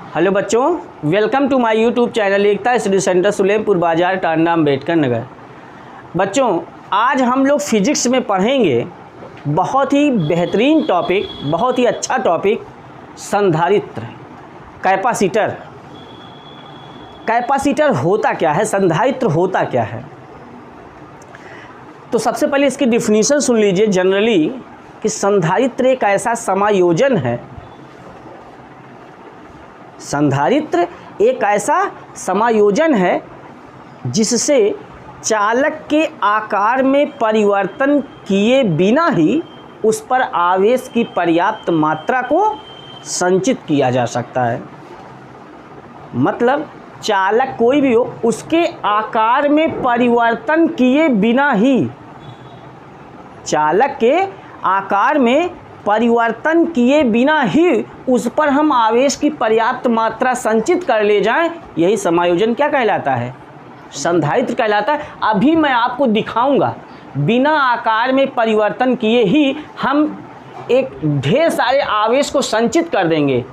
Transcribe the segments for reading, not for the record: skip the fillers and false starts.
Hello बच्चों, welcome to my YouTube channel Ekta study centre Sulempur Bazar Tanda Ambedkar Nagar. बच्चों, आज हम लोग फिजिक्स में पढ़ेंगे बहुत ही बेहतरीन टॉपिक, बहुत ही अच्छा टॉपिक, संधारित्र, कैपेसिटर। कैपेसिटर होता क्या है, संधारित्र होता क्या है? तो सबसे पहले इसकी डिफिनीशन सुन लीजिए जनरली कि संधारित्र एक ऐसा समायोजन है, संधारित्र एक ऐसा समायोजन है जिससे चालक के आकार में परिवर्तन किए बिना ही उस पर आवेश की पर्याप्त मात्रा को संचित किया जा सकता है। मतलब चालक कोई भी हो, उसके आकार में परिवर्तन किए बिना ही, चालक के आकार में परिवर्तन किए बिना ही उस पर हम आवेश की पर्याप्त मात्रा संचित कर ले जाएं, यही समायोजन क्या कहलाता है? संधारित्र कहलाता है। अभी मैं आपको दिखाऊंगा, बिना आकार में परिवर्तन किए ही हम एक ढेर सारे आवेश को संचित कर देंगे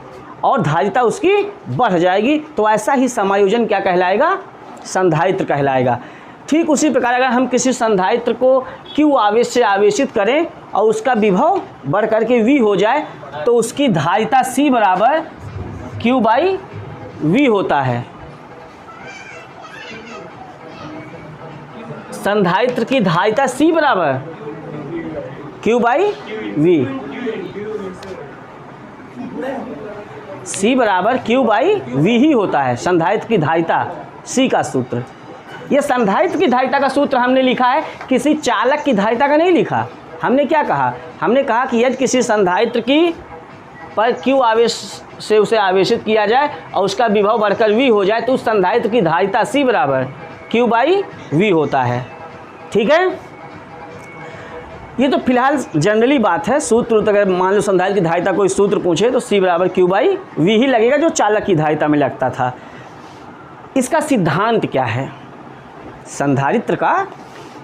और धारिता उसकी बढ़ जाएगी, तो ऐसा ही समायोजन क्या कहलाएगा? संधारित्र कहलाएगा। ठीक उसी प्रकार अगर हम किसी संधारित्र को Q आवेश से आवेशित करें और उसका विभव बढ़ करके V हो जाए तो उसकी धारिता C बराबर Q/V होता है। संधारित्र की धारिता C बराबर Q/V, C बराबर Q/V ही होता है संधारित्र की धारिता C का सूत्र। ये संधारित्र की धारिता का सूत्र हमने लिखा है, किसी चालक की धारिता का नहीं लिखा। हमने क्या कहा? हमने कहा कि यदि किसी संधारित्र की पर Q आवेश से उसे आवेशित किया जाए और उसका विभव बढ़कर V हो जाए तो उस संधारित्र की धारिता C बराबर Q/V होता है। ठीक है, ये तो फिलहाल जनरली बात है। सूत्र अगर मान लो संधारित्र की धारिता कोई सूत्र पूछे तो C बराबर Q/V ही लगेगा, जो चालक की धारिता में लगता था। इसका सिद्धांत क्या है? संधारित्र का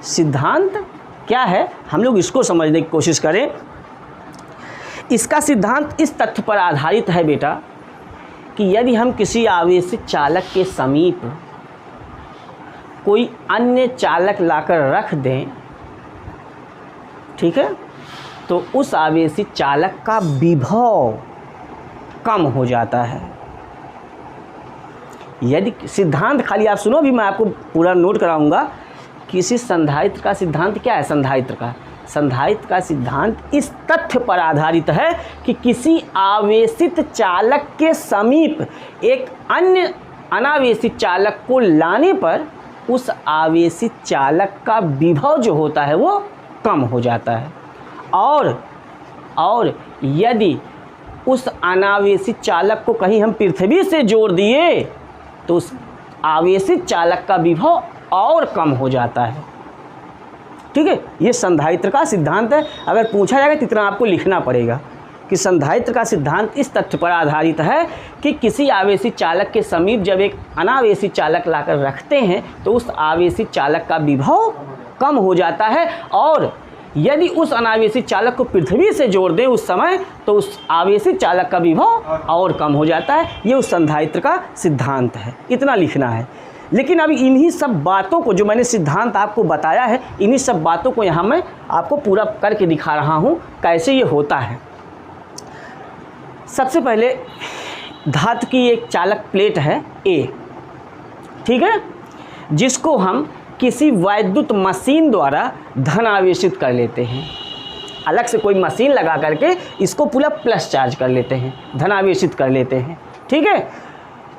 सिद्धांत क्या है, हम लोग इसको समझने की कोशिश करें। इसका सिद्धांत इस तथ्य पर आधारित है बेटा कि यदि हम किसी आवेशित चालक के समीप कोई अन्य चालक लाकर रख दें, ठीक है, तो उस आवेशित चालक का विभव कम हो जाता है। यदि सिद्धांत खाली आप सुनो, भी मैं आपको पूरा नोट कराऊंगा। किसी संधारित्र का सिद्धांत क्या है? संधारित्र का सिद्धांत इस तथ्य पर आधारित है कि किसी आवेशित चालक के समीप एक अन्य अनावेशित चालक को लाने पर उस आवेशित चालक का विभव जो होता है वो कम हो जाता है। और यदि उस अनावेशित चालक को कहीं हम पृथ्वी से जोड़ दिए तो उस आवेशित चालक का विभव और कम हो जाता है। ठीक है, ये संधारित्र का सिद्धांत है। अगर पूछा जाएगा तो इतना आपको लिखना पड़ेगा कि संधारित्र का सिद्धांत इस तथ्य पर आधारित है कि किसी आवेशित चालक के समीप जब एक अनावेशित चालक लाकर रखते हैं तो उस आवेशित चालक का विभव कम हो जाता है, और यदि उस अनावेशित चालक को पृथ्वी से जोड़ दें उस समय तो उस आवेशित चालक का विभव और कम हो जाता है। ये उस संधारित्र का सिद्धांत है, इतना लिखना है। लेकिन अभी इन्हीं सब बातों को, जो मैंने सिद्धांत आपको बताया है, इन्हीं सब बातों को यहाँ मैं आपको पूरा करके दिखा रहा हूँ कैसे ये होता है। सबसे पहले धातु की एक चालक प्लेट है A, ठीक है, जिसको हम किसी वैद्युत मशीन द्वारा धन आवेशित कर लेते हैं। अलग से कोई मशीन लगा करके इसको पूरा प्लस चार्ज कर लेते हैं, धनावेशित कर लेते हैं। ठीक है,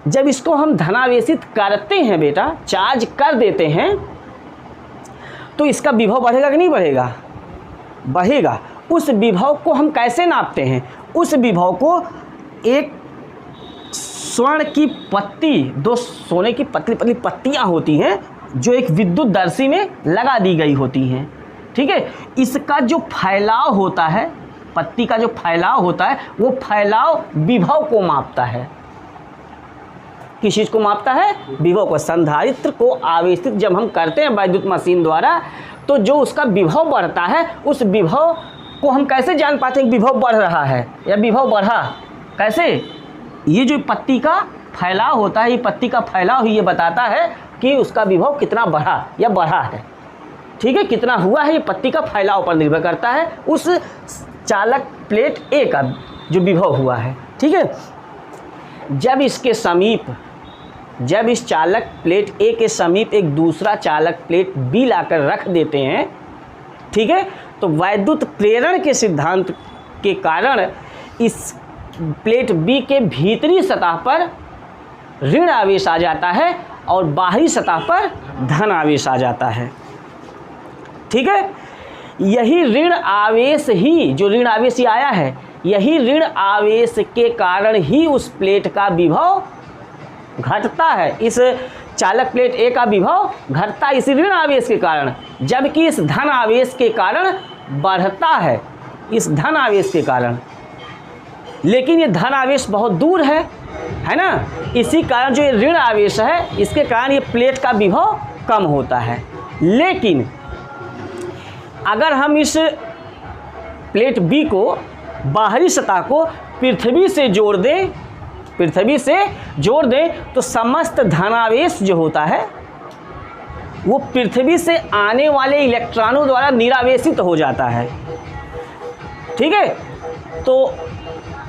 जब इसको हम धनावेशित करते हैं बेटा, चार्ज कर देते हैं, तो इसका विभव बढ़ेगा कि नहीं बढ़ेगा? बढ़ेगा। उस विभव को हम कैसे नापते हैं? उस विभव को एक स्वर्ण की पत्ती, दो सोने की पतली पतली पत्तियाँ होती हैं जो एक विद्युतदर्शी में लगा दी गई होती हैं। ठीक है, इसका जो फैलाव होता है, पत्ती का जो फैलाव होता है, वो फैलाव विभव को मापता है। किस चीज़ को मापता है? विभव को। संधारित्र को आवेशित जब हम करते हैं वैद्युत मशीन द्वारा, तो जो उसका विभव बढ़ता है, उस विभव को हम कैसे जान पाते हैं कि विभव बढ़ रहा है या विभव बढ़ा? कैसे? ये जो पत्ती का फैलाव होता है, ये पत्ती का फैलाव ही ये बताता है कि उसका विभव कितना बढ़ा या बढ़ा है। ठीक है, कितना हुआ है ये पत्ती का फैलाव पर निर्भर करता है, उस चालक प्लेट ए का जो विभव हुआ है। ठीक है, जब इसके समीप, जब इस चालक प्लेट ए के समीप एक दूसरा चालक प्लेट बी लाकर रख देते हैं, ठीक है, तो वैद्युत प्रेरण के सिद्धांत के कारण इस प्लेट बी के भीतरी सतह पर ऋण आवेश आ जाता है और बाहरी सतह पर धन आवेश आ जाता है। ठीक है, यही ऋण आवेश ही, जो ऋण आवेश ही आया है, यही ऋण आवेश के कारण ही उस प्लेट का विभव घटता है। इस चालक प्लेट ए का विभव घटता है इसी ऋण आवेश के कारण, जबकि इस धन आवेश के कारण बढ़ता है, इस धन आवेश के कारण। लेकिन ये धन आवेश बहुत दूर है ना, इसी कारण जो ये ऋण आवेश है, इसके कारण ये प्लेट का विभव कम होता है। लेकिन अगर हम इस प्लेट बी को, बाहरी सतह को पृथ्वी से जोड़ दें, पृथ्वी से जोड़ दें, तो समस्त धनावेश जो होता है वो पृथ्वी से आने वाले इलेक्ट्रॉनों द्वारा निरावेशित हो जाता है। ठीक है, तो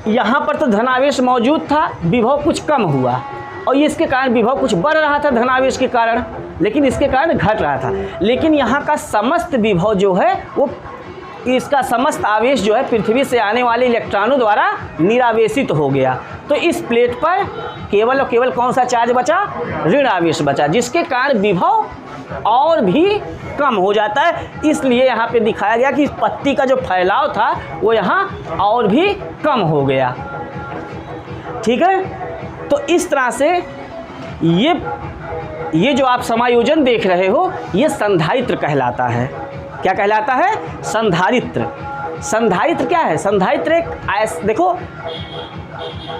यहाँ पर तो धनावेश मौजूद था, विभव कुछ कम हुआ और ये इसके कारण विभव कुछ बढ़ रहा था धनावेश के कारण, लेकिन इसके कारण घट रहा था। लेकिन यहाँ का समस्त विभव जो है वो, इसका समस्त आवेश जो है पृथ्वी से आने वाले इलेक्ट्रॉनों द्वारा निरावेशित हो गया। तो इस प्लेट पर केवल और केवल कौन सा चार्ज बचा? ऋण आवेश बचा, जिसके कारण विभव और भी कम हो जाता है। इसलिए यहाँ पे दिखाया गया कि पत्ती का जो फैलाव था वो यहाँ और भी कम हो गया। ठीक है, तो इस तरह से ये जो आप समायोजन देख रहे हो, ये संधारित्र कहलाता है। क्या कहलाता है? संधारित्र। संधारित्र क्या है? संधारित्र एक देखो,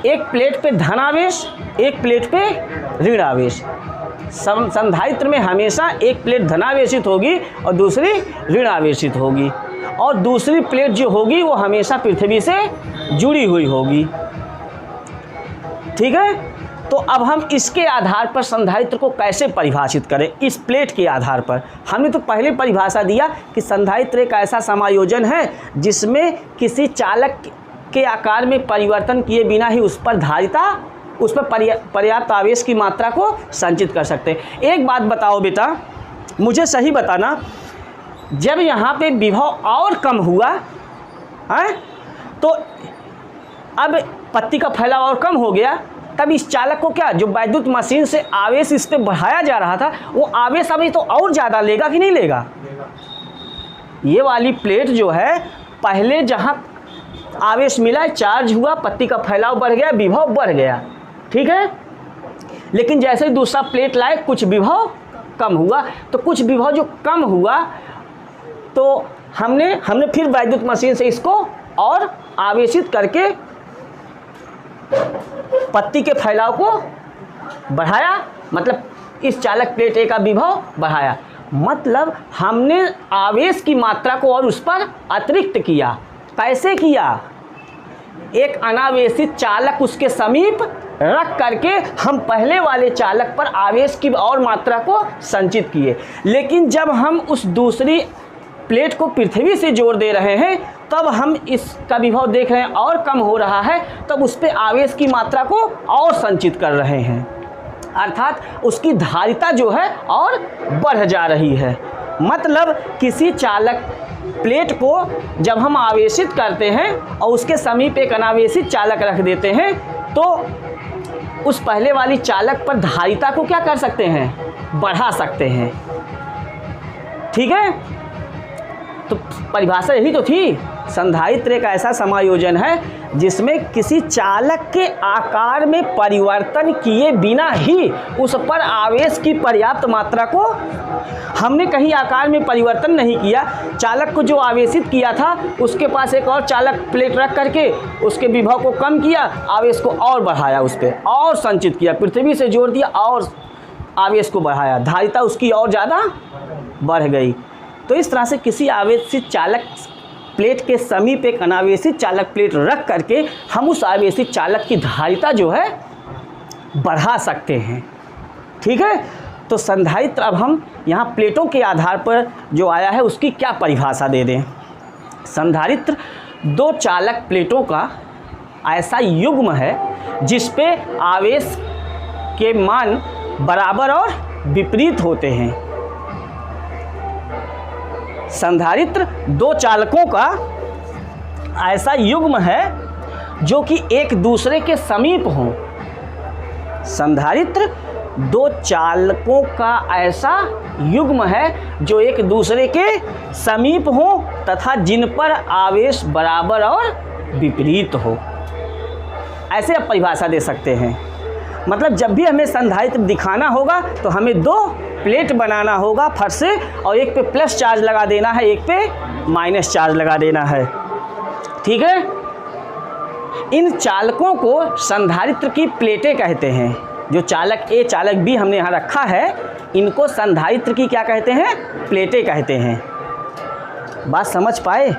एक प्लेट पे धनावेश, एक प्लेट पे ऋण आवेश। संधारित्र में हमेशा एक प्लेट धनावेशित होगी और दूसरी ऋण आवेशित होगी, और दूसरी प्लेट जो होगी वो हमेशा पृथ्वी से जुड़ी हुई होगी। ठीक है, तो अब हम इसके आधार पर संधारित्र को कैसे परिभाषित करें? इस प्लेट के आधार पर हमने तो पहले परिभाषा दिया कि संधारित्र एक ऐसा समायोजन है जिसमें किसी चालक के आकार में परिवर्तन किए बिना ही उस पर धारिता, उस पर पर्याप्त आवेश की मात्रा को संचित कर सकते हैं। एक बात बताओ बेटा, मुझे सही बताना, जब यहाँ पे विभव और कम हुआ है तो अब पत्ती का फैलाव और कम हो गया, तब इस चालक को क्या, जो वैद्युत मशीन से आवेश इस पर बढ़ाया जा रहा था, वो आवेश अभी तो और ज़्यादा लेगा कि नहीं लेगा? ये वाली प्लेट जो है, पहले जहाँ आवेश मिला, चार्ज हुआ, पत्ती का फैलाव बढ़ गया, विभव बढ़ गया। ठीक है, लेकिन जैसे ही दूसरा प्लेट लाए, कुछ विभव कम हुआ। तो कुछ विभव जो कम हुआ तो हमने फिर वैद्युत मशीन से इसको और आवेशित करके पत्ती के फैलाव को बढ़ाया, मतलब इस चालक प्लेट ए का विभव बढ़ाया। मतलब हमने आवेश की मात्रा को और उस पर अतिरिक्त किया। कैसे किया? एक अनावेशित चालक उसके समीप रख करके हम पहले वाले चालक पर आवेश की और मात्रा को संचित किए। लेकिन जब हम उस दूसरी प्लेट को पृथ्वी से जोड़ दे रहे हैं, तब हम इसका विभव देख रहे हैं और कम हो रहा है, तब उस पर आवेश की मात्रा को और संचित कर रहे हैं, अर्थात उसकी धारिता जो है और बढ़ जा रही है। मतलब किसी चालक प्लेट को जब हम आवेशित करते हैं और उसके समीप एक अनावेशित चालक रख देते हैं, तो उस पहले वाली चालक पर धारिता को क्या कर सकते हैं? बढ़ा सकते हैं। ठीक है, तो परिभाषा यही तो थी। संधारित्र एक ऐसा समायोजन है जिसमें किसी चालक के आकार में परिवर्तन किए बिना ही उस पर आवेश की पर्याप्त मात्रा को, हमने कहीं आकार में परिवर्तन नहीं किया, चालक को जो आवेशित किया था उसके पास एक और चालक प्लेट रख करके उसके विभव को कम किया, आवेश को और बढ़ाया, उस पर और संचित किया, पृथ्वी से जोड़ दिया और आवेश को बढ़ाया, धारिता उसकी और ज़्यादा बढ़ गई। तो इस तरह से किसी आवेशित चालक प्लेट के समीप एक अनावेशित चालक प्लेट रख करके हम उस आवेशित चालक की धारिता जो है बढ़ा सकते हैं। ठीक है, तो संधारित्र अब हम यहाँ प्लेटों के आधार पर जो आया है उसकी क्या परिभाषा दे दें। संधारित्र दो चालक प्लेटों का ऐसा युग्म है जिस पे आवेश के मान बराबर और विपरीत होते हैं। संधारित्र दो चालकों का ऐसा युग्म है जो कि एक दूसरे के समीप हों। संधारित्र दो चालकों का ऐसा युग्म है जो एक दूसरे के समीप हो तथा जिन पर आवेश बराबर और विपरीत हो। ऐसे आप परिभाषा दे सकते हैं। मतलब जब भी हमें संधारित्र दिखाना होगा तो हमें दो प्लेट बनाना होगा फट से, और एक पे प्लस चार्ज लगा देना है, एक पे माइनस चार्ज लगा देना है। ठीक है, इन चालकों को संधारित्र की प्लेटें कहते हैं। जो चालक ए चालक बी हमने यहाँ रखा है, इनको संधारित्र की क्या कहते हैं? प्लेटें कहते हैं। बात समझ पाए?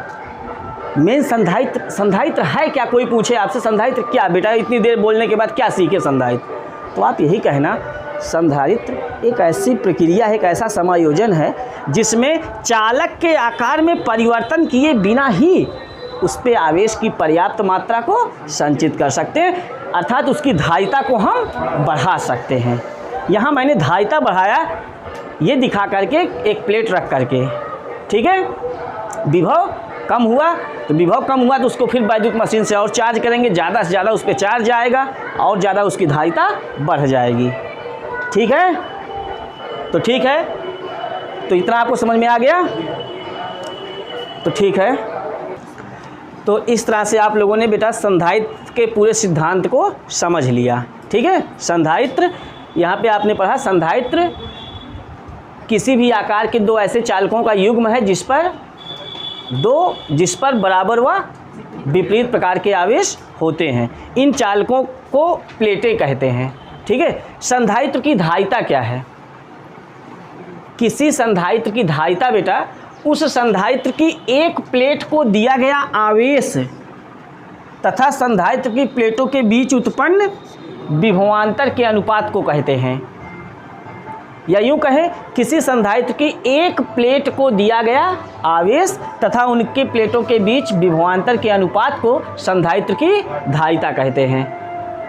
मेन संधारित्र है क्या? कोई पूछे आपसे संधारित्र क्या, बेटा इतनी देर बोलने के बाद क्या सीखे संधारित्र, तो आप यही कहना संधारित्र एक ऐसी प्रक्रिया है, एक ऐसा समायोजन है जिसमें चालक के आकार में परिवर्तन किए बिना ही उस पे आवेश की पर्याप्त मात्रा को संचित कर सकते हैं, अर्थात उसकी धारिता को हम बढ़ा सकते हैं। यहाँ मैंने धारिता बढ़ाया ये दिखा करके एक प्लेट रख करके। ठीक है, विभव कम हुआ तो उसको फिर वैद्युत मशीन से और चार्ज करेंगे, ज़्यादा से ज़्यादा उस पर चार्ज आएगा और ज़्यादा उसकी धारिता बढ़ जाएगी। ठीक है, तो ठीक है, तो इतना आपको समझ में आ गया? तो ठीक है, तो इस तरह से आप लोगों ने बेटा संधारित्र के पूरे सिद्धांत को समझ लिया। ठीक है, संधारित्र यहाँ पे आपने पढ़ा, संधारित्र किसी भी आकार के दो ऐसे चालकों का युग्म है जिस पर बराबर व विपरीत प्रकार के आवेश होते हैं। इन चालकों को प्लेटें कहते हैं। ठीक है, संधारित्र की धारिता क्या है? किसी संधारित्र की धारिता बेटा उस संधारित्र की एक प्लेट को दिया गया आवेश तथा संधारित्र की प्लेटों के बीच उत्पन्न विभवांतर के अनुपात को कहते हैं। या यूँ कहें, किसी संधारित्र की एक प्लेट को दिया गया आवेश तथा उनके प्लेटों के बीच विभवांतर के अनुपात को संधारित्र की धारिता कहते हैं।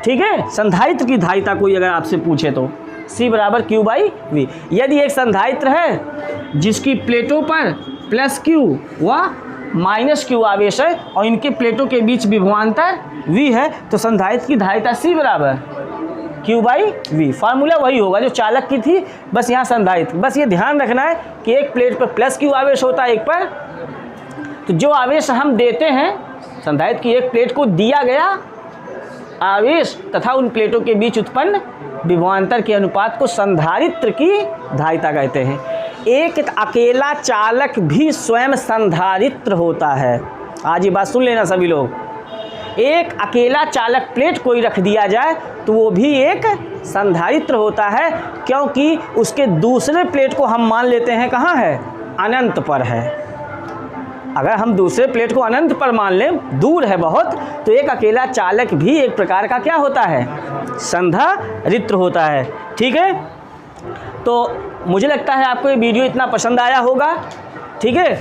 ठीक है, संधारित्र की धारिता कोई अगर आपसे पूछे तो C बराबर Q/V। यदि एक संधारित्र है जिसकी प्लेटों पर प्लस Q व माइनस Q आवेश है और इनके प्लेटों के बीच विभवांतर V है, तो संधारित्र की धारिता C बराबर Q/V। फार्मूला वही होगा जो चालक की थी, बस यहाँ संधारित्र। बस ये ध्यान रखना है कि एक प्लेट पर प्लस Q आवेश होता है, एक पर, तो जो आवेश हम देते हैं संधारित्र की एक प्लेट को दिया गया आवेश तथा उन प्लेटों के बीच उत्पन्न विभवांतर के अनुपात को संधारित्र की धारिता कहते हैं। एक अकेला चालक भी स्वयं संधारित्र होता है। आज ये बात सुन लेना सभी लोग। एक अकेला चालक प्लेट कोई रख दिया जाए तो वो भी एक संधारित्र होता है, क्योंकि उसके दूसरे प्लेट को हम मान लेते हैं कहाँ है? अनंत पर है। अगर हम दूसरे प्लेट को अनंत पर मान लें, दूर है बहुत, तो एक अकेला चालक भी एक प्रकार का क्या होता है? संधारित्र होता है। ठीक है, तो मुझे लगता है आपको ये वीडियो इतना पसंद आया होगा। ठीक है,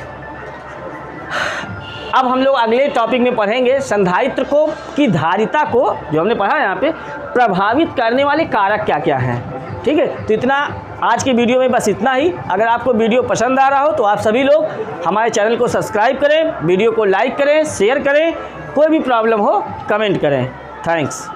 अब हम लोग अगले टॉपिक में पढ़ेंगे संधारित्र को की धारिता को, जो हमने पढ़ा यहाँ पे, प्रभावित करने वाले कारक क्या क्या हैं। ठीक है, तो इतना आज के वीडियो में बस इतना ही। अगर आपको वीडियो पसंद आ रहा हो तो आप सभी लोग हमारे चैनल को सब्सक्राइब करें, वीडियो को लाइक करें, शेयर करें, कोई भी प्रॉब्लम हो कमेंट करें। थैंक्स।